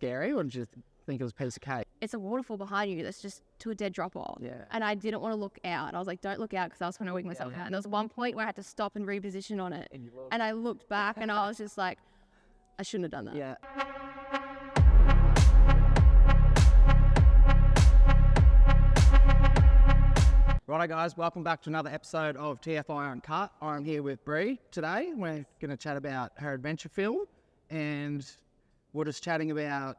scary, or did you think it was a piece of cake? It's a waterfall behind you that's just to a dead drop off. Yeah. And I didn't want to look out. I was like, don't look out, because I was trying to wig myself out. And there was one point where I had to stop and reposition on it. And I looked back and I was just like, I shouldn't have done that. Yeah. Righto guys, welcome back to another episode of TFI Uncut. I'm here with Bree today. We're going to chat about her adventure film, and we're just chatting about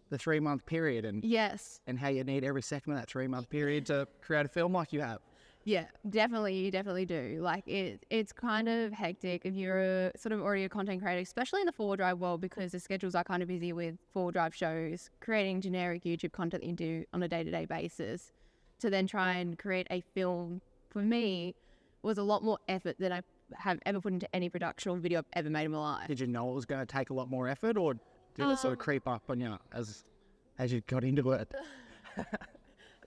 the 3-month period and Yes. and how you need every second of that 3-month period to create a film like you have. Yeah, definitely. You definitely do. Like it's kind of hectic if you're sort of already a content creator, especially in the 4Drive world, because the schedules are kind of busy with 4Drive shows, creating generic YouTube content that you do on a day-to-day basis. To then try and create a film, for me, was a lot more effort than I have ever put into any production or video I've ever made in my life. Did you know it was going to take a lot more effort, or did it sort of creep up on you as you got into it?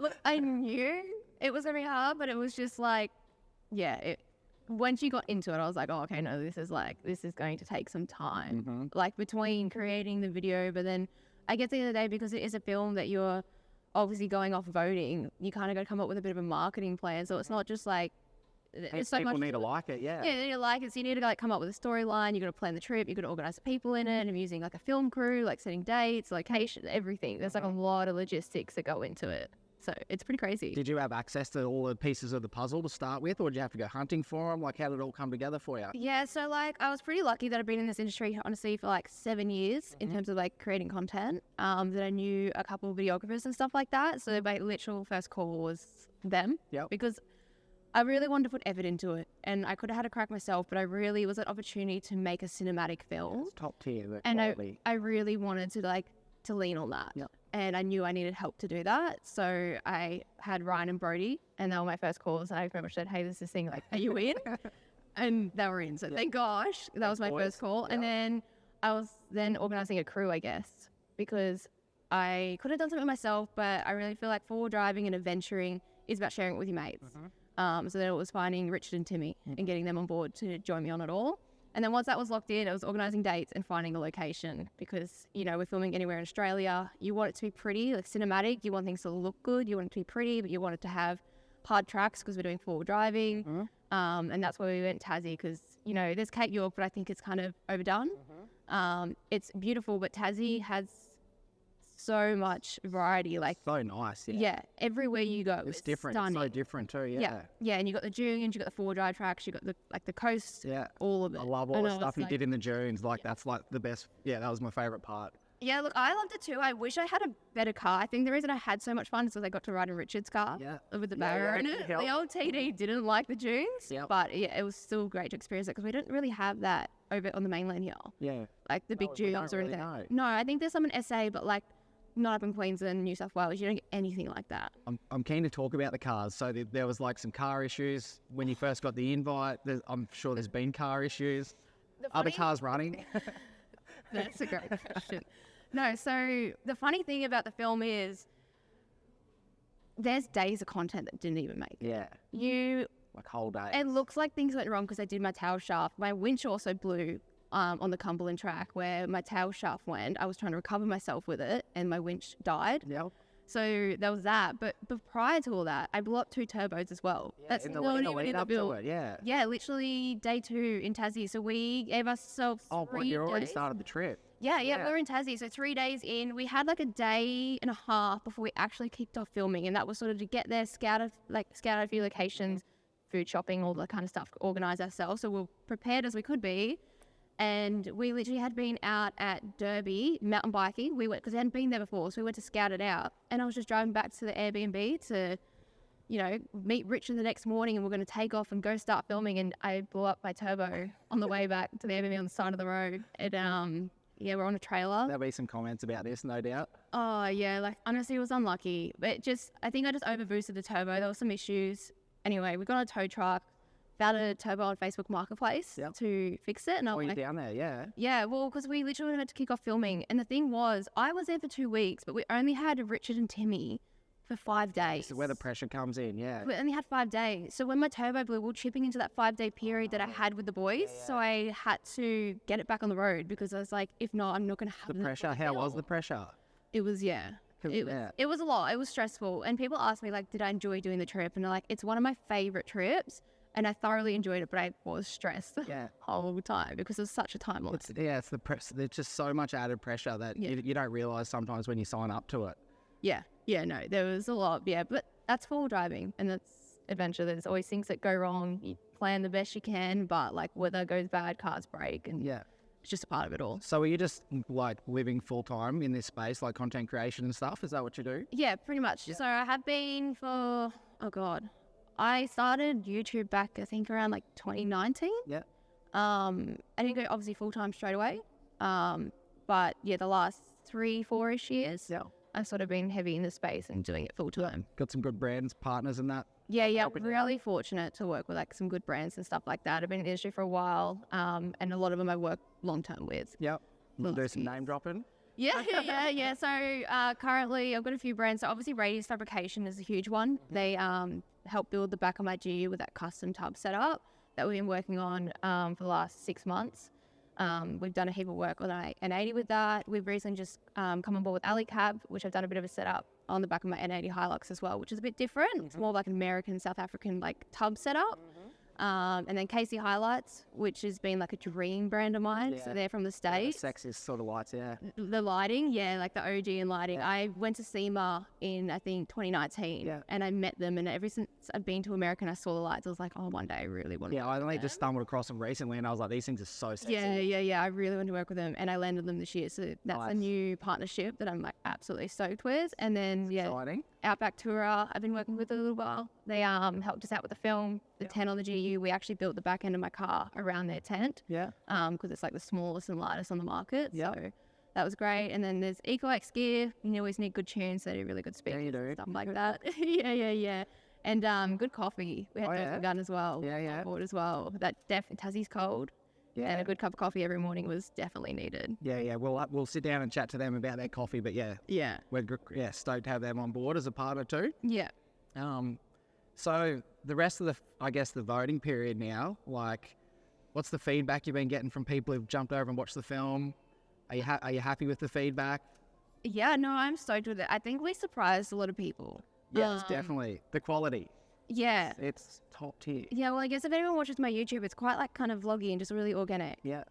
Look, I knew it was going to be hard, but it was just like, yeah, once you got into it, I was like, oh, okay, no, this is going to take some time. Mm-hmm. Like between creating the video, but then I guess at the end of the day, because it is a film that you're obviously going off voting, you kind of got to come up with a bit of a marketing plan. So it's not just like, it's so People much, need to like it, yeah. Yeah, they need to like it. So you need to like come up with a storyline. You got to plan the trip. You got to organize the people in it. And using like a film crew, like setting dates, location, everything. There's like a lot of logistics that go into it. So it's pretty crazy. Did you have access to all the pieces of the puzzle to start with, or did you have to go hunting for them? Like, how did it all come together for you? Yeah, so like I was pretty lucky that I've been in this industry honestly for like 7 years in terms of like creating content. That I knew a couple of videographers and stuff like that. So my literal first call was them. Yep. Because I really wanted to put effort into it, and I could have had a crack myself, but it was an opportunity to make a cinematic film. It's top tier, the And quality. I really wanted to lean on that. Yep. And I knew I needed help to do that. So I had Ryan and Brody, and they were my first calls. And I pretty much said, hey, there's this thing, like, are you in? And they were in. So thank gosh, that was my first call. Yep. And then I was then organizing a crew, I guess, because I could have done something myself, but I really feel like 4Driving and adventuring is about sharing it with your mates. So then it was finding Richard and Timmy and getting them on board to join me on it all. And then once that was locked in, it was organising dates and finding a location, because, you know, we're filming anywhere in Australia. You want it to be pretty, like cinematic. You want things to look good. You want it to be pretty, but you want it to have hard tracks because we're doing 4Driving. And that's where we went Tassie, because, you know, there's Cape York, but I think it's kind of overdone. It's beautiful, but Tassie has so much variety. Like, So nice, yeah. yeah, everywhere you go, It's different. Stunning. It's so different too, yeah. Yeah, and you got the dunes, you got the 4Drive tracks, you got the coast, Yeah. all of it. I love all And the I was stuff you like- did in the dunes. Like, that's like the best. Yeah, that was my favourite part. Yeah, look, I loved it too. I wish I had a better car. I think the reason I had so much fun is because I got to ride in Richard's car Yeah. with the Yeah, barrier yeah, in it it. helped. The old TD didn't like the dunes, Yep. but yeah, it was still great to experience it because we didn't really have that over on the mainland here, Yeah. like the big we dunes don't or really anything. know. No, I think there's some in SA, but like not up in Queensland, New South Wales. You don't get anything like that. I'm keen to talk about the cars. So there was like some car issues when you first got the invite. I'm sure there's been car issues. Are the cars running? That's a great question. No, so the funny thing about the film is there's days of content that didn't even make it. Yeah. Like whole day. It looks like things went wrong because I did my tail shaft. My winch also blew on the Cumberland track where my tail shaft went. I was trying to recover myself with it and my winch died. Yeah. So there was that. But prior to all that, I blew up 2 turbos as well. That's in not the even lead in the up to build. it, yeah. Yeah, literally day 2 in Tassie. So we gave ourselves Oh, 3 but you already days. started the trip. Yeah, Yeah. we were in Tassie. So 3 days in, we had like a day and a half before we actually kicked off filming. And that was sort of to get there, scout out a few locations, food shopping, all that kind of stuff, organise ourselves. So we were prepared as we could be. And we literally had been out at Derby mountain biking. We went because we hadn't been there before, so we went to scout it out. And I was just driving back to the Airbnb to, you know, meet Richard the next morning, and we're going to take off and go start filming. And I blew up my turbo on the way back to the Airbnb on the side of the road. And yeah, we're on a trailer. There'll be some comments about this, no doubt. Oh yeah, like honestly, it was unlucky. But I think I just over boosted the turbo. There were some issues. Anyway, we got on a tow truck. Found a turbo on Facebook Marketplace to fix it. And I was You're like, down there, yeah. yeah, well, because we literally had to kick off filming. And the thing was, I was there for 2 weeks, but we only had Richard and Timmy for 5 days. This is where the pressure comes in, yeah. We only had 5 days. So when my turbo blew, we were chipping into that 5-day period that I had with the boys. So I had to get it back on the road because I was like, if not, I'm not going to have The pressure, how was the pressure? It was, it was a lot. It was stressful. And people ask me, like, did I enjoy doing the trip? And they're like, it's one of my favorite trips. And I thoroughly enjoyed it, but I was stressed the whole time because it was such a timeline. It's the press. There's just so much added pressure that you don't realise sometimes when you sign up to it. Yeah, no, there was a lot. Yeah, but that's full driving and that's adventure. There's always things that go wrong. You plan the best you can, but like weather goes bad, cars break, and it's just a part of it all. So are you just like living full time in this space, like content creation and stuff? Is that what you do? Yeah, pretty much. So I have been for, I started YouTube back, I think, around like 2019. Yeah. I didn't go obviously full time straight away. But yeah, the last 3-4-ish years, I've sort of been heavy in the space and doing it full time. Got some good brands, partners and that? Yeah. Really fortunate to work with like some good brands and stuff like that. I've been in the industry for a while, and a lot of them I work long term with. Yep. We'll do some name dropping. Yeah. So currently I've got a few brands. So obviously Radius Fabrication is a huge one. They help build the back of my GU with that custom tub setup that we've been working on for the last 6 months. We've done a heap of work on an 80 with that. We've recently just come on board with Ali Cab, which I've done a bit of a setup on the back of my N80 Hilux as well, which is a bit different. It's more like an American, South African like tub setup. And then Casey Highlights, which has been like a dream brand of mine. So they're from the States. The sexiest sort of lights, The lighting, like the OG in lighting. I went to SEMA in, I think, 2019. And I met them. And ever since I've been to America and I saw the lights, I was like, oh, one day I really want to work I only with just them. stumbled across them recently and I was like, these things are so sexy. Yeah. I really want to work with them. And I landed them this year. So that's a new partnership that I'm like absolutely stoked with. And then, Exciting. Outback Tourer, I've been working with a little while. They helped us out with the film, the tent on the GU. We actually built the back end of my car around their tent. Because it's like the smallest and lightest on the market. So that was great. And then there's EcoX gear. You always need good tunes. They do really good speakers. You do. And stuff like that. Yeah. And good coffee. We had Gun as well. On board as well. That Tassie's cold. And a good cup of coffee every morning was definitely needed. Yeah. We'll sit down and chat to them about their coffee, but we're stoked to have them on board as a partner too. Yeah. So the rest of the voting period now, like, what's the feedback you've been getting from people who've jumped over and watched the film? Are you happy with the feedback? Yeah, no, I'm stoked with it. I think we surprised a lot of people. Yes, definitely. The quality. Yeah. It's top tier. Yeah, well, I guess if anyone watches my YouTube, it's quite like kind of vloggy and just really organic. Yeah.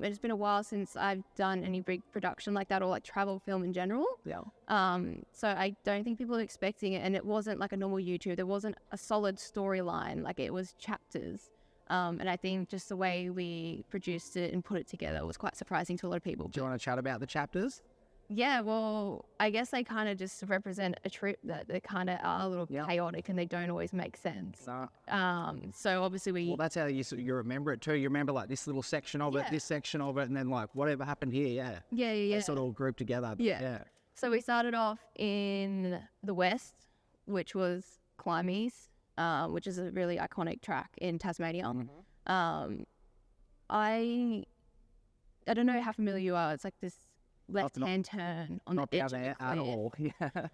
It's been a while since I've done any big production like that or like travel film in general. Yeah. So I don't think people are expecting it, and it wasn't like a normal YouTube. There wasn't a solid storyline. Like it was chapters. And I think just the way we produced it and put it together was quite surprising to a lot of people. Do you want to chat about the chapters? Yeah, well, I guess they kind of just represent a trip that they kind of are a little chaotic and they don't always make sense. No. So obviously Well, that's how you remember it too. You remember like this little section of it, this section of it, and then like whatever happened here, Yeah. They sort of all grouped together. Yeah. So we started off in the west, which was Climbys, which is a really iconic track in Tasmania. I don't know how familiar you are. It's like this left-hand turn on the edge of the cliff. At all. Yeah.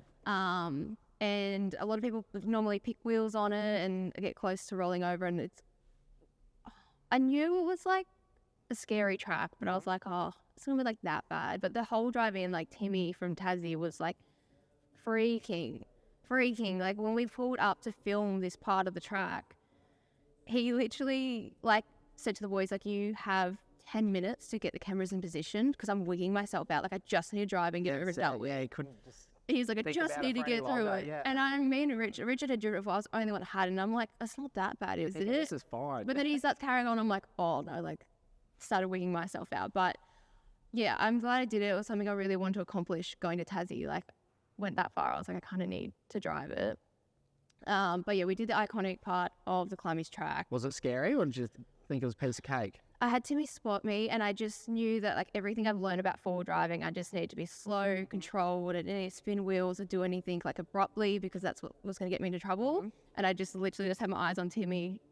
And a lot of people normally pick wheels on it and get close to rolling over, and I knew it was like a scary track, but I was like, oh, it's gonna be like that bad. But the whole drive in, like Timmy from Tassie was like freaking. Like when we pulled up to film this part of the track, he literally like said to the boys, like, you have 10 minutes to get the cameras in position because I'm wigging myself out. Like, I just need to drive and get it dealt with. Yeah, he couldn't just... He's like, I just need to get through it. Yeah. And I mean, Richard had driven it before. I was the only one that had it. And I'm like, it's not that bad, is it? This is fine. But then he starts carrying on. I'm like, oh, no, like, started wigging myself out. But, yeah, I'm glad I did it. It was something I really wanted to accomplish going to Tassie. Like, went that far. I was like, I kind of need to drive it. But, yeah, we did the iconic part of the Climbys track. Was it scary or did you think it was a piece of cake? I had Timmy spot me, and I just knew that, like, everything I've learned about forward driving, I just need to be slow, controlled, I didn't need to spin wheels or do anything, like, abruptly, because that's what was going to get me into trouble. And I just literally just had my eyes on Timmy,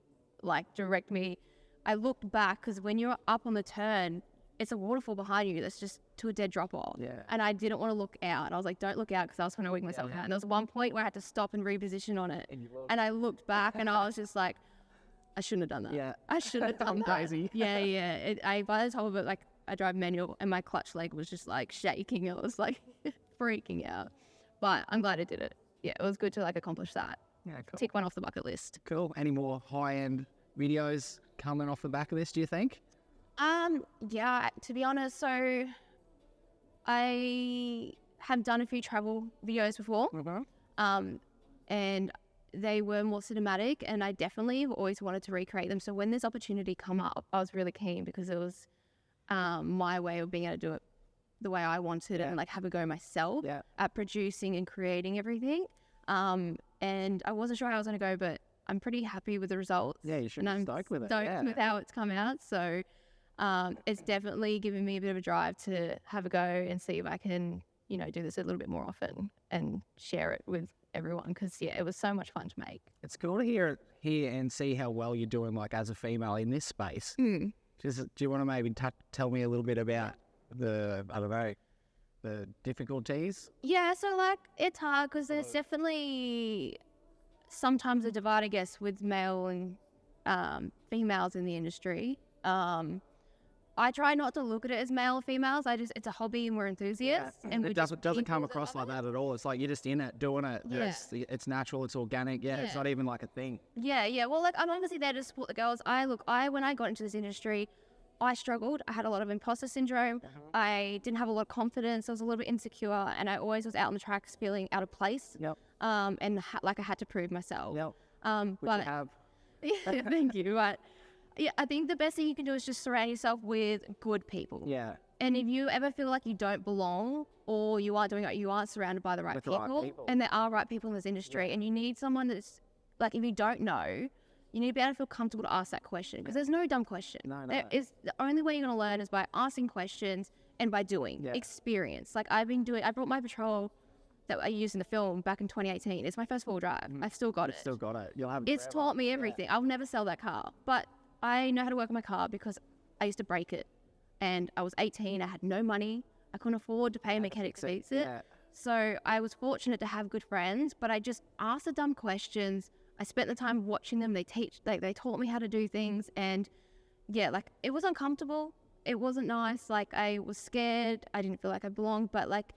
like, direct me. I looked back, because when you're up on the turn, it's a waterfall behind you that's just to a dead drop off. Yeah. And I didn't want to look out. I was like, don't look out, because I was trying to wig myself out. And there was one point where I had to stop and reposition on it. And I looked back and I was just like, I shouldn't have done that. Yeah. I shouldn't have done that. Crazy. Yeah. By the top of it, like, I drive manual and my clutch leg was just like shaking. It was like freaking out. But I'm glad I did it. Yeah, it was good to like accomplish that. Yeah, cool. Tick one off the bucket list. Cool. Any more high-end videos coming off the back of this, do you think? Yeah, to be honest, so I have done a few travel videos before. And they were more cinematic, and I definitely have always wanted to recreate them. So when this opportunity come up, I was really keen, because it was my way of being able to do it the way I wanted it, and like have a go myself at producing and creating everything. And I wasn't sure how I was going to go, but I'm pretty happy with the results. Yeah, you should be stoked with it. Stoked with how it's come out. So it's definitely given me a bit of a drive to have a go and see if I can, you know, do this a little bit more often and share it with everyone, because it was so much fun to make. It's cool to hear and see how well you're doing, like, as a female in this space. Do you want to maybe tell me a little bit about the difficulties? Yeah, so like it's hard, because there's definitely sometimes a divide, I guess, with male and females in the industry. I try not to look at it as male or females. It's a hobby and we're enthusiasts. And it doesn't come across like that at all. It's like you're just in it, doing it. Yeah. It's natural, it's organic. Yeah, it's not even like a thing. Yeah. Well, like, I'm obviously there to support the girls. When I got into this industry, I struggled. I had a lot of imposter syndrome. I didn't have a lot of confidence. I was a little bit insecure, and I always was out on the tracks feeling out of place. And like I had to prove myself. Which you have. Yeah, thank you. But yeah, I think the best thing you can do is just surround yourself with good people. Yeah. And if you ever feel like you don't belong, or you aren't doing it, you aren't surrounded by the right people. And there are right people in this industry, and you need someone that's like, if you don't know, you need to be able to feel comfortable to ask that question, because there's no dumb question. No. The only way you're going to learn is by asking questions and by doing experience. Like I brought my Patrol that I used in the film back in 2018. It's my first full drive. I've still got it. Still got it. You'll have it. It's taught me everything. I'll never sell that car, but I know how to work on my car because I used to break it, and I was 18. I had no money. I couldn't afford to pay a mechanic to fix it. So I was fortunate to have good friends, but I just asked the dumb questions. I spent the time watching them. They taught me how to do things, and like it was uncomfortable. It wasn't nice. Like I was scared. I didn't feel like I belonged, but like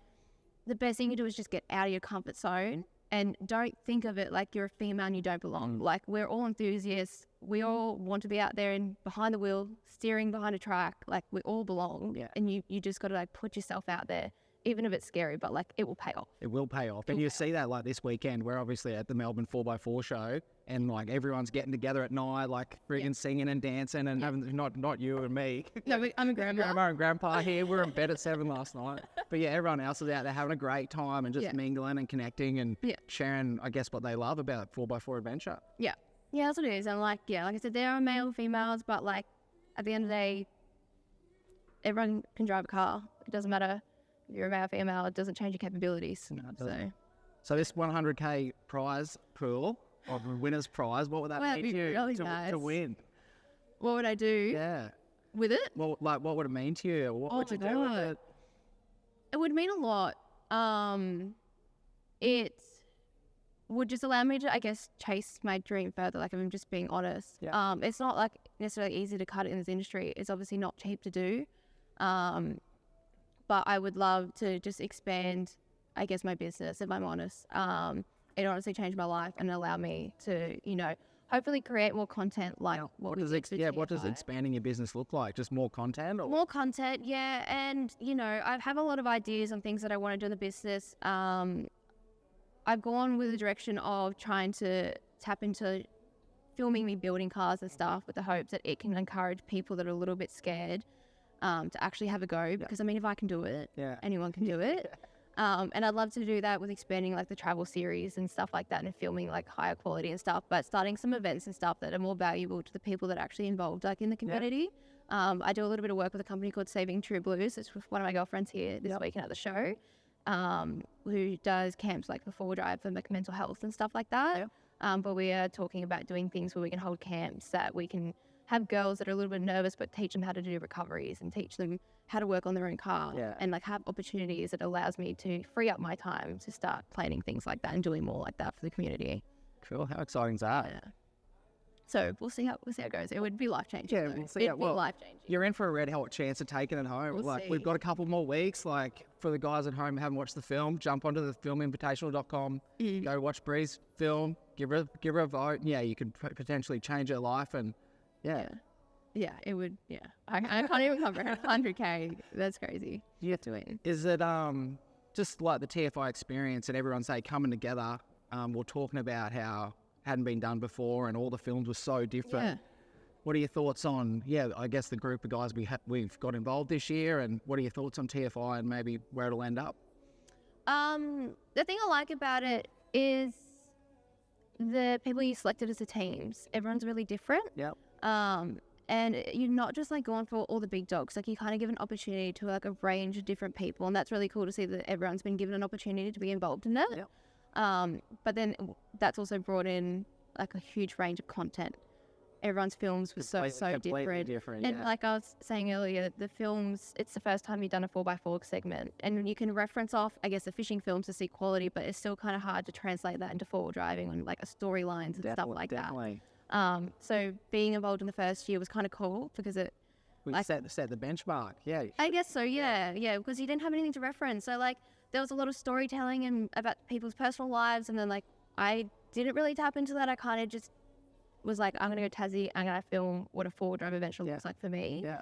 the best thing you do is just get out of your comfort zone. And don't think of it like you're a female and you don't belong. Like, we're all enthusiasts. We all want to be out there and behind the wheel, steering behind a track. Like, we all belong. And you just got to, like, put yourself out there, even if it's scary, but, like, it will pay off. It will pay off. And you see that, like, this weekend. We're obviously at the Melbourne 4x4 show, and, like, everyone's getting together at night, like, friggin' singing and dancing, and having, not you and me. No, I'm a grandma. Grandma and grandpa here. We were in bed at 7 last night. But, yeah, everyone else is out there having a great time and just mingling and connecting and sharing, I guess, what they love about 4x4 adventure. Yeah, that's what it is. And, like I said, there are male and females, but, like, at the end of the day, everyone can drive a car. It doesn't matter if you're a male or female. It doesn't change your capabilities. No, it doesn't. So this 100K prize pool, or winner's prize, what would that mean to you really nice. To win? What would I do with it? Well, like, what would it mean to you? What would you do with it? It would mean a lot. It would just allow me to, I guess, chase my dream further. Like, if I'm just being honest. It's not like necessarily easy to cut it in this industry. It's obviously not cheap to do. But I would love to just expand, I guess, my business, if I'm honest. It honestly changed my life and allow me to, hopefully create more content like what does expanding your business look like? Just more content? Or? More content, yeah. And, I have a lot of ideas on things that I want to do in the business. I've gone with the direction of trying to tap into filming me building cars and stuff with the hopes that it can encourage people that are a little bit scared to actually have a go. Because, if I can do it, anyone can do it. And I'd love to do that with expanding like the travel series and stuff like that, and filming like higher quality and stuff, but starting some events and stuff that are more valuable to the people that are actually involved like in the community. I do a little bit of work with a company called Saving True Blues. It's with one of my girlfriends here this weekend at the show, who does camps like for 4-wheel for like mental health and stuff like that. But we are talking about doing things where we can hold camps that we can have girls that are a little bit nervous, but teach them how to do recoveries and teach them how to work on their own car and like have opportunities that allows me to free up my time to start planning things like that and doing more like that for the community. Cool. How exciting is that? Yeah. So we'll see how it goes. It would be life changing. Yeah, we'll see. It'd be life changing. You're in for a red hot chance of taking it home. We'll see. We've got a couple more weeks. Like for the guys at home who haven't watched the film, jump onto the filminvitational.com, go watch Bree's film, give her a vote. Yeah, you could potentially change her life. And yeah, it would. Yeah, I can't even comprehend 100K. That's crazy. Yeah, to win. Is it just like the TFI experience and everyone coming together? We're talking about how hadn't been done before and all the films were so different. Yeah. What are your thoughts on, I guess the group of guys we've got involved this year, and what are your thoughts on TFI and maybe where it'll end up? The thing I like about it is the people you selected as the teams. Everyone's really different. Yep. And you're not just like going for all the big dogs. Like you kind of give an opportunity to like a range of different people, and that's really cool to see that everyone's been given an opportunity to be involved in it. Yep. But then that's also brought in like a huge range of content. Everyone's films were so different. And like I was saying earlier, the films, it's the first time you've done a 4x4 segment. And you can reference off, I guess, the fishing films to see quality, but it's still kind of hard to translate that into four-wheel driving and like a storylines and stuff like that. So being involved in the first year was kind of cool because it... We set the benchmark, yeah. I guess so, yeah, because you didn't have anything to reference. So like there was a lot of storytelling and about people's personal lives, and then like I didn't really tap into that. I kind of just was like, I'm going to go Tassie, I'm going to film what a four-wheel drive adventure looks like for me. Yeah.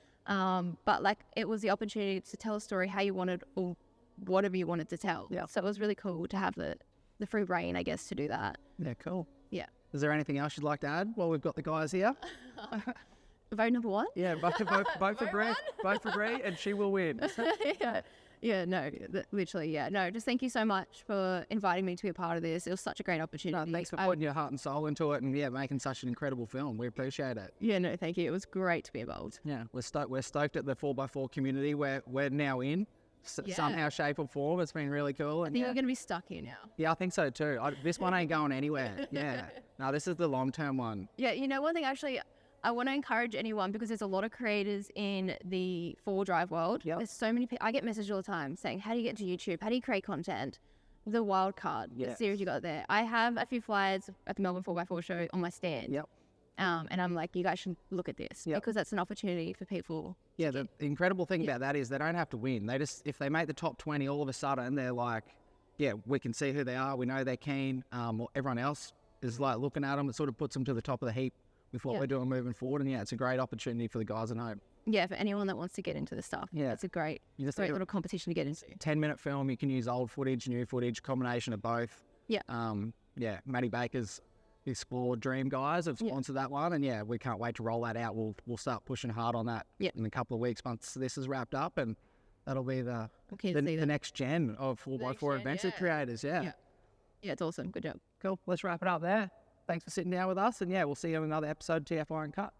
But like it was the opportunity to tell a story how you wanted or whatever you wanted to tell. Yeah. So it was really cool to have the free reign, I guess, to do that. Yeah, cool. Yeah. Is there anything else you'd like to add while we've got the guys here? Vote number one? Yeah, vote for Bree. Vote for Bree and she will win. No, just thank you so much for inviting me to be a part of this. It was such a great opportunity. No, thanks for putting your heart and soul into it and making such an incredible film. We appreciate it. Yeah, no, thank you. It was great to be involved. Yeah, we're stoked at the 4x4 community we're now in. Somehow, shape or form. It's been really cool. And I think we're going to be stuck here now. Yeah, I think so too. This one ain't going anywhere. Yeah. No, this is the long-term one. Yeah, one thing actually, I want to encourage anyone because there's a lot of creators in the four-wheel drive world. Yep. There's so many people. I get messages all the time saying, how do you get to YouTube? How do you create content? The wild card, the series you got there. I have a few flyers at the Melbourne 4x4 show on my stand. Yep. And I'm like, you guys should look at this because that's an opportunity for people. Yeah, the incredible thing about that is they don't have to win. They just, if they make the top 20, all of a sudden they're like, we can see who they are. We know they're keen. Everyone else is like looking at them. It sort of puts them to the top of the heap with what we're doing moving forward. And it's a great opportunity for the guys at home. Yeah, for anyone that wants to get into the stuff. Yeah. It's a great little competition to get into. 10-minute film. You can use old footage, new footage, combination of both. Yeah. Maddie Baker's Explore Dream guys have sponsored that one, and we can't wait to roll that out. We'll start pushing hard on that in a couple of weeks once this is wrapped up, and that'll be the next gen of 4x4 adventure creators. Yeah, it's awesome. Good job. Cool. Let's wrap it up there. Thanks for sitting down with us, and we'll see you in another episode of TFI Uncut.